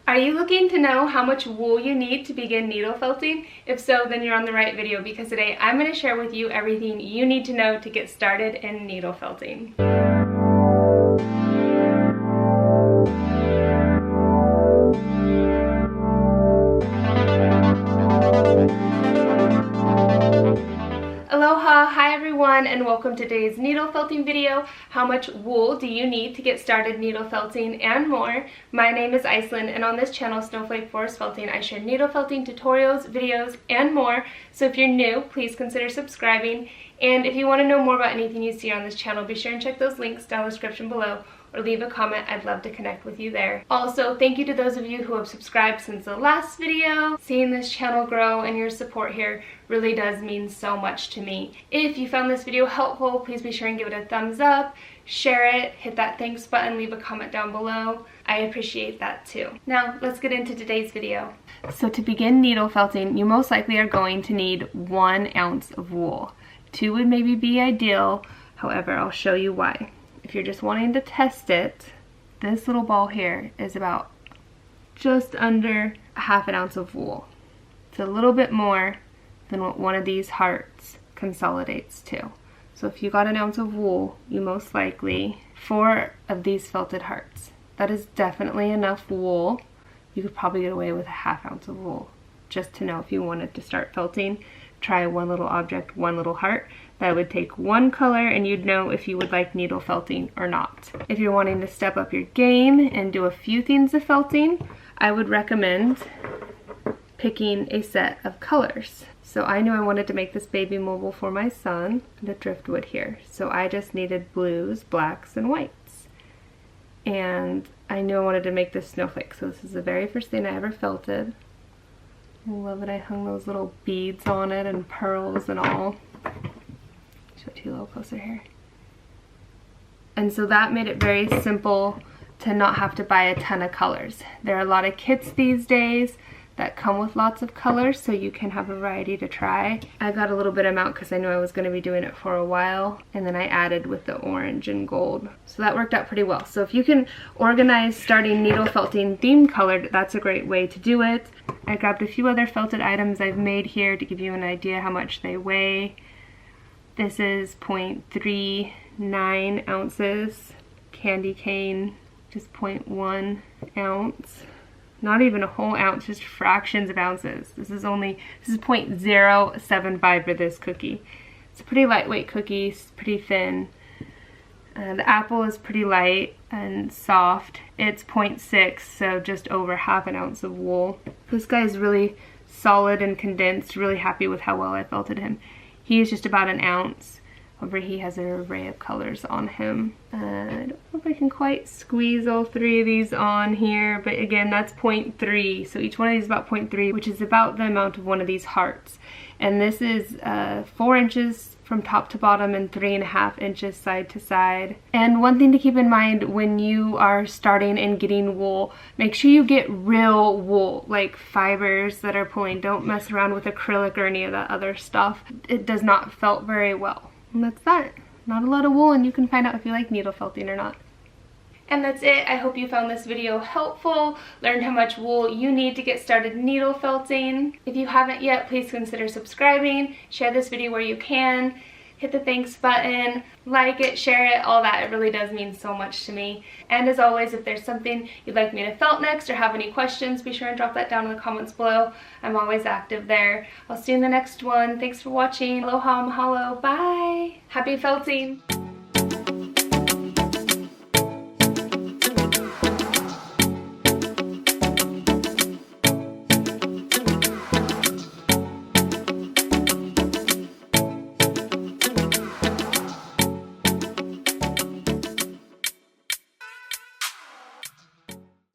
Are you looking to know how much wool you need to begin needle felting? If so, then you're on the right video, because today I'm going to share with you everything you need to know to get started in needle felting. Aloha, hi everyone, and welcome to today's needle felting video. How much wool do you need to get started needle felting and more? My name is Iceland, and on this channel, Snowflake Forest Felting, I share needle felting tutorials, videos, and more. So if you're new, please consider subscribing. And if you want to know more about anything you see on this channel, be sure and check those links down in the description below, or leave a comment. I'd love to connect with you there. Also, thank you to those of you who have subscribed since the last video. Seeing this channel grow and your support here really does mean so much to me. If you found this video helpful, please be sure and give it a thumbs up, share it, hit that thanks button, leave a comment down below. I appreciate that too. Now, let's get into today's video. So to begin needle felting, you most likely are going to need 1 ounce of wool. 2 would maybe be ideal, however, I'll show you why. If you're just wanting to test it, this little ball here is about just under 1/2 ounce of wool. It's a little bit more than what one of these hearts consolidates to. So if you got 1 ounce of wool, you most likely 4 of these felted hearts. That is definitely enough wool. You could probably get away with 1/2 ounce of wool. Just to know, if you wanted to start felting, try one little object, one little heart. That would take one color, and you'd know if you would like needle felting or not. If you're wanting to step up your game and do a few things of felting, I would recommend picking a set of colors. So I knew I wanted to make this baby mobile for my son, the driftwood here. So I just needed blues, blacks, and whites. And I knew I wanted to make this snowflake, so this is the very first thing I ever felted. I love it. I hung those little beads on it and pearls and all. Show it to you a little closer here. And so that made it very simple to not have to buy a ton of colors. There are a lot of kits these days that come with lots of colors, so you can have a variety to try. I got a little bit amount because I knew I was going to be doing it for a while, and then I added with the orange and gold. So that worked out pretty well. So if you can organize starting needle felting theme colored, that's a great way to do it. I grabbed a few other felted items I've made here to give you an idea how much they weigh. This is 0.39 ounces. Candy cane, just 0.1 ounce. Not even a whole ounce, just fractions of ounces. This is 0.075 for this cookie. It's a pretty lightweight cookie, it's pretty thin. The apple is pretty light and soft. It's 0.6, so just over 1/2 ounce of wool. This guy is really solid and condensed, really happy with how well I felted him. He is just about 1 ounce. However, he has an array of colors on him. I don't know if I can quite squeeze all 3 of these on here, but again, that's 0.3. So each one of these is about 0.3, which is about the amount of one of these hearts. And this is 4 inches from top to bottom and 3.5 inches side to side. And one thing to keep in mind when you are starting and getting wool, make sure you get real wool, like fibers that are pulling. Don't mess around with acrylic or any of that other stuff. It does not felt very well. And that's that. Not a lot of wool, and you can find out if you like needle felting or not. And that's it. I hope you found this video helpful, learned how much wool you need to get started needle felting. If you haven't yet, please consider subscribing, share this video where you can, hit the thanks button, like it, share it, all that. It really does mean so much to me. And as always, if there's something you'd like me to felt next or have any questions, be sure and drop that down in the comments below. I'm always active there. I'll see you in the next one. Thanks for watching. Aloha, mahalo, bye. Happy felting.